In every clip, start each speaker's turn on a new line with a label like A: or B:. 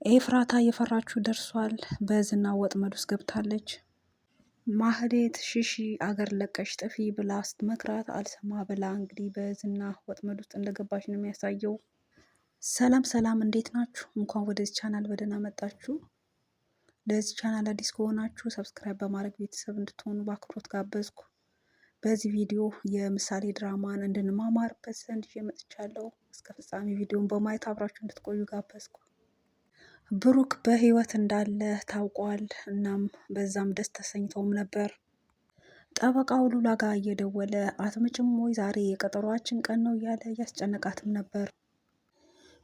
A: ኤፍራታ የፈራችው ደርሷል። በዝና ወጥመድ ውስጥ ገብታለች። ማህሌት ሽሺ አገር ለቀሽ ጥፊ ብላ ስትመክራት አልሰማ ብላ እንግዲህ በዝና ወጥመድ ውስጥ እንደገባች ነው የሚያሳየው። ሰላም ሰላም፣ እንዴት ናችሁ? እንኳን ወደዚህ ቻናል በደህና መጣችሁ። ለዚህ ቻናል አዲስ ከሆናችሁ ሰብስክራይብ በማድረግ ቤተሰብ እንድትሆኑ በአክብሮት ጋበዝኩ። በዚህ ቪዲዮ የምሳሌ ድራማን እንድንማማርበት ዘንድ ይዤ መጥቻለሁ። እስከ ፍጻሜ ቪዲዮን በማየት አብራችሁ እንድትቆዩ ጋበዝኩ። ብሩክ በህይወት እንዳለ ታውቋል። እናም በዛም ደስ ተሰኝተውም ነበር። ጠበቃው ሉላ ጋር እየደወለ አትመጭም ወይ ዛሬ የቀጠሯችን ቀን ነው እያለ እያስጨነቃትም ነበር።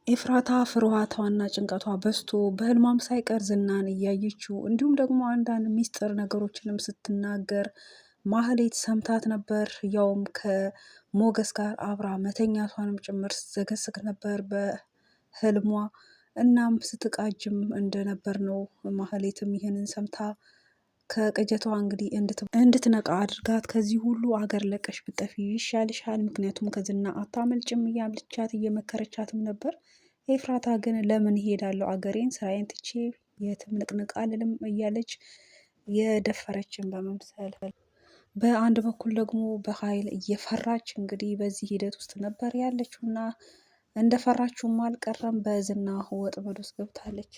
A: ኤፍራታ ፍርሃቷና ጭንቀቷ በዝቶ በህልሟም ሳይቀር ዝናን እያየችው እንዲሁም ደግሞ አንዳንድ ሚስጥር ነገሮችንም ስትናገር ማህሌት ሰምታት ነበር። ያውም ከሞገስ ጋር አብራ መተኛቷንም ጭምር ስትዘገስግ ነበር በህልሟ። እናም ስትቃጅም እንደነበር ነው። ማህሌትም ይህንን ሰምታ ከቅጀቷ እንግዲህ እንድትነቃ አድርጋት ከዚህ ሁሉ አገር ለቀሽ ብጠፊ ይሻልሻል፣ ምክንያቱም ከዝና አታመልጭም እያለቻት እየመከረቻትም ነበር። ኤፍራታ ግን ለምን እሄዳለሁ አገሬን ስራዬን ትቼ የትም ንቅንቅ አልልም እያለች የደፈረችን በመምሰል በአንድ በኩል ደግሞ በኃይል እየፈራች እንግዲህ በዚህ ሂደት ውስጥ ነበር ያለችውና እንደፈራችውም አልቀረም። በዝና ወጥመድ ውስጥ ገብታለች።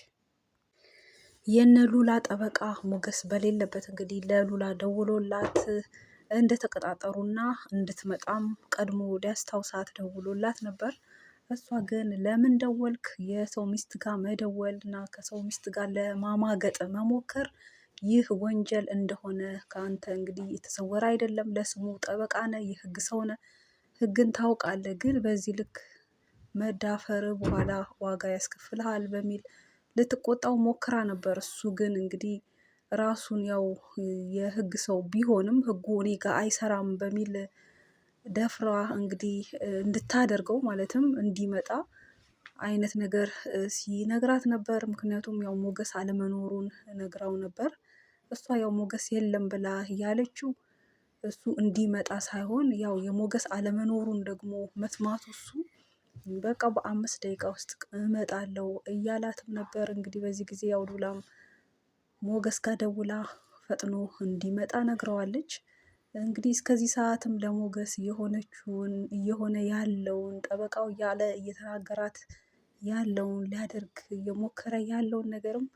A: የነ ሉላ ጠበቃ ሞገስ በሌለበት እንግዲህ ለሉላ ደውሎላት እንደተቀጣጠሩና እንድትመጣም ቀድሞ ሊያስታውሳት ደውሎላት ነበር። እሷ ግን ለምን ደወልክ? የሰው ሚስት ጋር መደወል እና ከሰው ሚስት ጋር ለማማገጥ መሞከር ይህ ወንጀል እንደሆነ ከአንተ እንግዲህ የተሰወረ አይደለም። ለስሙ ጠበቃ ነህ፣ የህግ ሰው ነህ፣ ህግን ታውቃለህ። ግን በዚህ ልክ መዳፈር በኋላ ዋጋ ያስከፍልሃል በሚል ልትቆጣው ሞክራ ነበር። እሱ ግን እንግዲህ ራሱን ያው የህግ ሰው ቢሆንም ህጉ እኔ ጋር አይሰራም በሚል ደፍራ እንግዲህ እንድታደርገው ማለትም እንዲመጣ አይነት ነገር ሲነግራት ነበር። ምክንያቱም ያው ሞገስ አለመኖሩን ነግራው ነበር። እሷ ያው ሞገስ የለም ብላ ያለችው እሱ እንዲመጣ ሳይሆን ያው የሞገስ አለመኖሩን ደግሞ መስማቱ እሱ በቃ በ5 ደቂቃ ውስጥ እመጣለሁ እያላትም ነበር። እንግዲህ በዚህ ጊዜ ያው ሉላም ሞገስ ጋር ደውላ ፈጥኖ እንዲመጣ ነግረዋለች። እንግዲህ እስከዚህ ሰዓትም ለሞገስ የሆነችውን እየሆነ ያለውን ጠበቃው እያለ እየተናገራት ያለውን ሊያደርግ እየሞከረ ያለውን ነገርም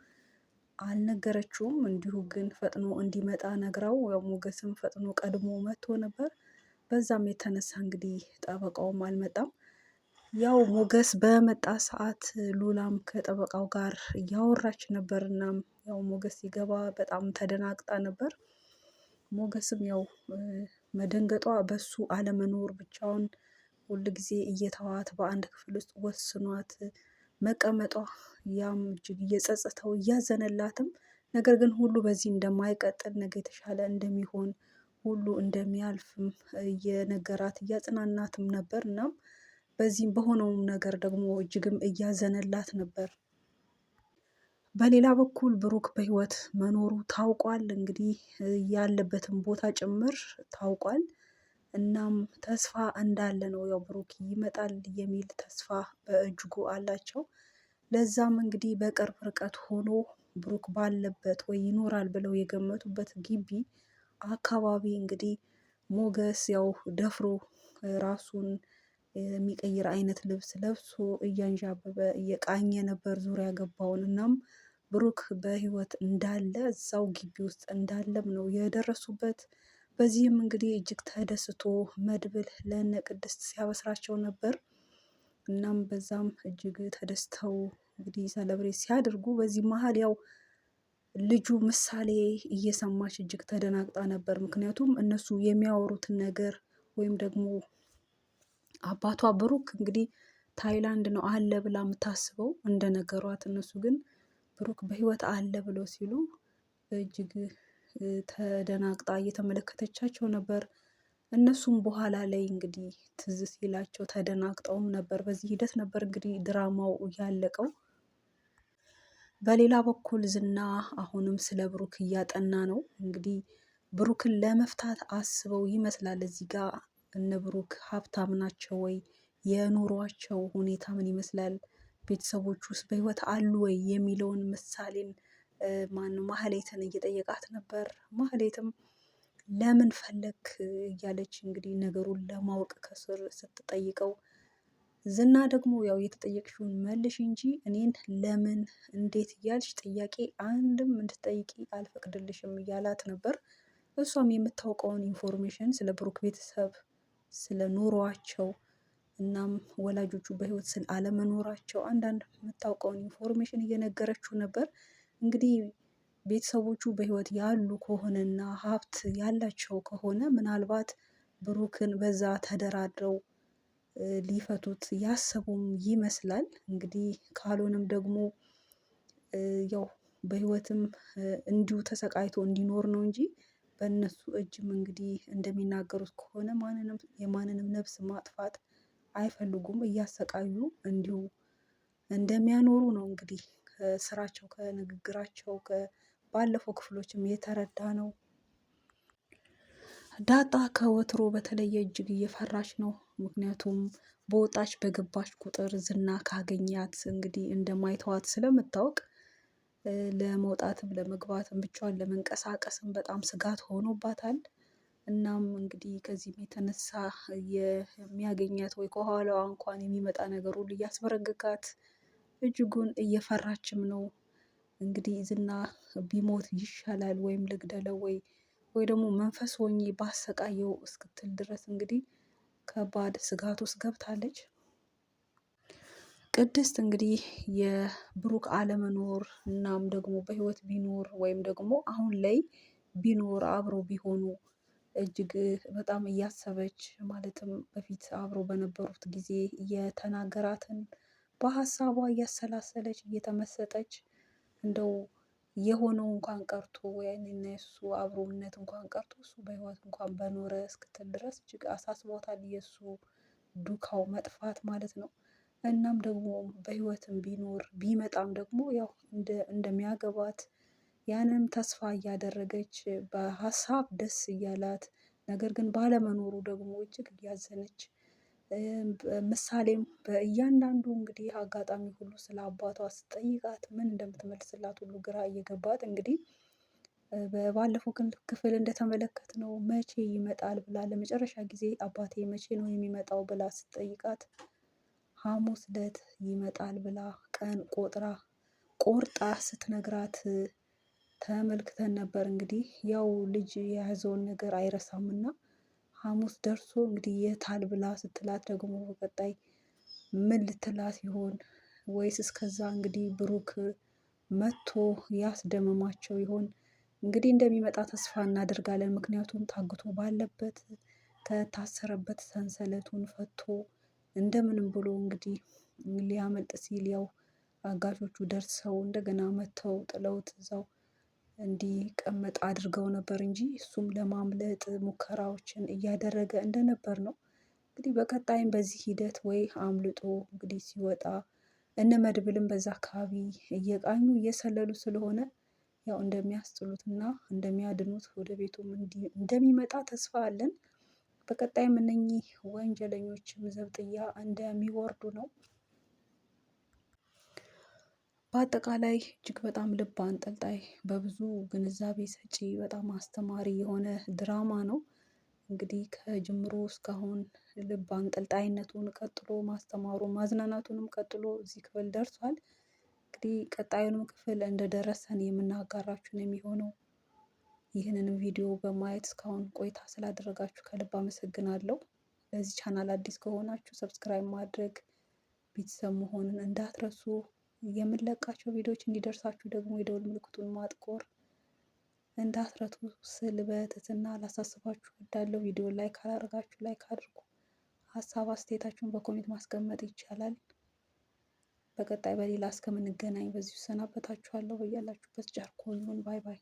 A: አልነገረችውም። እንዲሁ ግን ፈጥኖ እንዲመጣ ነግራው ያው ሞገስም ፈጥኖ ቀድሞ መጥቶ ነበር። በዛም የተነሳ እንግዲህ ጠበቃውም አልመጣም። ያው ሞገስ በመጣ ሰዓት ሉላም ከጠበቃው ጋር እያወራች ነበር። እናም ያው ሞገስ ሲገባ በጣም ተደናግጣ ነበር። ሞገስም ያው መደንገጧ በሱ አለመኖር ብቻውን ሁል ጊዜ እየተዋት በአንድ ክፍል ውስጥ ወስኗት መቀመጧ ያም እጅግ እየጸጸተው እያዘነላትም፣ ነገር ግን ሁሉ በዚህ እንደማይቀጥል ነገ የተሻለ እንደሚሆን ሁሉ እንደሚያልፍም እየነገራት እያጽናናትም ነበር። እናም በዚህም በሆነውም ነገር ደግሞ እጅግም እያዘነላት ነበር። በሌላ በኩል ብሩክ በህይወት መኖሩ ታውቋል። እንግዲህ ያለበትን ቦታ ጭምር ታውቋል። እናም ተስፋ እንዳለ ነው። ያው ብሩክ ይመጣል የሚል ተስፋ በእጅጉ አላቸው። ለዛም እንግዲህ በቅርብ ርቀት ሆኖ ብሩክ ባለበት ወይ ይኖራል ብለው የገመቱበት ግቢ አካባቢ እንግዲህ ሞገስ ያው ደፍሮ ራሱን የሚቀይር አይነት ልብስ ለብሶ እያንዣበበ እየቃኘ ነበር ዙሪያ ገባውን። እናም ብሩክ በህይወት እንዳለ እዛው ግቢ ውስጥ እንዳለም ነው የደረሱበት። በዚህም እንግዲህ እጅግ ተደስቶ መድብል ለነ ቅድስት ሲያበስራቸው ነበር። እናም በዛም እጅግ ተደስተው እንግዲህ ሰለብሬት ሲያደርጉ በዚህ መሀል ያው ልጁ ምሳሌ እየሰማች እጅግ ተደናግጣ ነበር። ምክንያቱም እነሱ የሚያወሩትን ነገር ወይም ደግሞ አባቷ ብሩክ እንግዲህ ታይላንድ ነው አለ ብላ የምታስበው እንደነገሯት፣ እነሱ ግን ብሩክ በህይወት አለ ብሎ ሲሉ እጅግ ተደናግጣ እየተመለከተቻቸው ነበር። እነሱም በኋላ ላይ እንግዲህ ትዝ ሲላቸው ተደናግጠውም ነበር። በዚህ ሂደት ነበር እንግዲህ ድራማው ያለቀው። በሌላ በኩል ዝና አሁንም ስለ ብሩክ እያጠና ነው። እንግዲህ ብሩክን ለመፍታት አስበው ይመስላል። እዚህ ጋር እነ ብሩክ ሀብታም ናቸው ወይ? የኑሯቸው ሁኔታ ምን ይመስላል? ቤተሰቦች ውስጥ በህይወት አሉ ወይ የሚለውን ምሳሌን ማነው ማህሌትን እየጠየቃት ነበር። ማህሌትም ለምን ፈለክ እያለች እንግዲህ ነገሩን ለማወቅ ከስር ስትጠይቀው፣ ዝና ደግሞ ያው የተጠየቅሽውን መልሽ እንጂ እኔን ለምን እንዴት እያልሽ ጥያቄ አንድም እንድትጠይቂ አልፈቅድልሽም እያላት ነበር። እሷም የምታውቀውን ኢንፎርሜሽን ስለ ብሩክ ቤተሰብ ስለ ኑሯቸው እናም ወላጆቹ በህይወት ስለ አለመኖራቸው አንዳንድ የምታውቀውን ኢንፎርሜሽን እየነገረችው ነበር። እንግዲህ ቤተሰቦቹ በህይወት ያሉ ከሆነና ሀብት ያላቸው ከሆነ ምናልባት ብሩክን በዛ ተደራድረው ሊፈቱት ያሰቡም ይመስላል። እንግዲህ ካልሆነም ደግሞ ያው በህይወትም እንዲሁ ተሰቃይቶ እንዲኖር ነው እንጂ በእነሱ እጅም እንግዲህ እንደሚናገሩት ከሆነ የማንንም ነፍስ ማጥፋት አይፈልጉም። እያሰቃዩ እንዲሁ እንደሚያኖሩ ነው እንግዲህ ከስራቸው ከንግግራቸው ባለፈው ክፍሎችም የተረዳ ነው። ዳጣ ከወትሮ በተለየ እጅግ እየፈራች ነው። ምክንያቱም በወጣች በገባች ቁጥር ዝና ካገኛት እንግዲህ እንደማይተዋት ስለምታውቅ ለመውጣትም ለመግባትም ብቻዋን ለመንቀሳቀስም በጣም ስጋት ሆኖባታል። እናም እንግዲህ ከዚህም የተነሳ የሚያገኛት ወይ ከኋላዋ እንኳን የሚመጣ ነገር ሁሉ እያስበረገጋት እጅጉን እየፈራችም ነው። እንግዲህ ዝና ቢሞት ይሻላል ወይም ልግደለው ወይ ደግሞ መንፈስ ሆኜ ባሰቃየው እስክትል ድረስ እንግዲህ ከባድ ስጋት ውስጥ ገብታለች። ቅድስት እንግዲህ የብሩክ አለመኖር እናም ደግሞ በህይወት ቢኖር ወይም ደግሞ አሁን ላይ ቢኖር አብረው ቢሆኑ እጅግ በጣም እያሰበች ማለትም በፊት አብረው በነበሩት ጊዜ የተናገራትን በሀሳቧ እያሰላሰለች እየተመሰጠች እንደው የሆነው እንኳን ቀርቶ ያኔና የሱ አብሮነት እንኳን ቀርቶ እሱ በህይወት እንኳን በኖረ እስክትል ድረስ እጅግ አሳስቧታል። የእሱ ዱካው መጥፋት ማለት ነው። እናም ደግሞ በህይወትም ቢኖር ቢመጣም ደግሞ ያው እንደሚያገባት ያንም ተስፋ እያደረገች በሀሳብ ደስ እያላት ነገር ግን ባለመኖሩ ደግሞ እጅግ እያዘነች ምሳሌም በእያንዳንዱ እንግዲህ አጋጣሚ ሁሉ ስለ አባቷ ስትጠይቃት ምን እንደምትመልስላት ሁሉ ግራ እየገባት እንግዲህ በባለፈው ክፍል እንደተመለከትነው መቼ ይመጣል ብላ ለመጨረሻ ጊዜ አባቴ መቼ ነው የሚመጣው ብላ ስትጠይቃት ሐሙስ ዕለት ይመጣል ብላ ቀን ቆርጣ ስትነግራት ተመልክተን ነበር። እንግዲህ ያው ልጅ የያዘውን ነገር አይረሳምና ሐሙስ ደርሶ እንግዲህ የታል ብላ ስትላት ደግሞ በቀጣይ ምን ልትላት ይሆን? ወይስ እስከዛ እንግዲህ ብሩክ መጥቶ ያስደመማቸው ይሆን? እንግዲህ እንደሚመጣ ተስፋ እናደርጋለን። ምክንያቱም ታግቶ ባለበት ከታሰረበት ሰንሰለቱን ፈቶ እንደምንም ብሎ እንግዲህ ሊያመልጥ ሲል ያው አጋዦቹ ደርሰው እንደገና መጥተው ጥለውት እዛው እንዲቀመጥ አድርገው ነበር እንጂ እሱም ለማምለጥ ሙከራዎችን እያደረገ እንደነበር ነው። እንግዲህ በቀጣይም በዚህ ሂደት ወይ አምልጦ እንግዲህ ሲወጣ እነ መድብልም በዛ አካባቢ እየቃኙ እየሰለሉ ስለሆነ ያው እንደሚያስጥሉት እና እንደሚያድኑት ወደ ቤቱም እንደሚመጣ ተስፋ አለን። በቀጣይም እነኚህ ወንጀለኞችም ዘብጥያ እንደሚወርዱ ነው። በአጠቃላይ እጅግ በጣም ልብ አንጠልጣይ በብዙ ግንዛቤ ሰጪ በጣም አስተማሪ የሆነ ድራማ ነው። እንግዲህ ከጅምሮ እስካሁን ልብ አንጠልጣይነቱን ቀጥሎ ማስተማሩ ማዝናናቱንም ቀጥሎ እዚህ ክፍል ደርሷል። እንግዲህ ቀጣዩንም ክፍል እንደደረሰን የምናጋራችሁ ነው የሚሆነው። ይህንንም ቪዲዮ በማየት እስካሁን ቆይታ ስላደረጋችሁ ከልብ አመሰግናለሁ። ለዚህ ቻናል አዲስ ከሆናችሁ ሰብስክራይብ ማድረግ ቤተሰብ መሆንን እንዳትረሱ። የምንለቃቸው ቪዲዮዎች እንዲደርሳችሁ ደግሞ የደወል ምልክቱን ማጥቆር እንዳትረሱ ስል በትህትና ላሳስባችሁ እወዳለሁ። ቪዲዮ ላይክ ካላደረጋችሁ ላይክ አድርጉ። ሀሳብ አስተያየታችሁን በኮሜንት ማስቀመጥ ይቻላል። በቀጣይ በሌላ እስከምንገናኝ በዚሁ ሰናበታችኋለሁ። በያላችሁበት ቸር ቆዩን። ባይ ባይ።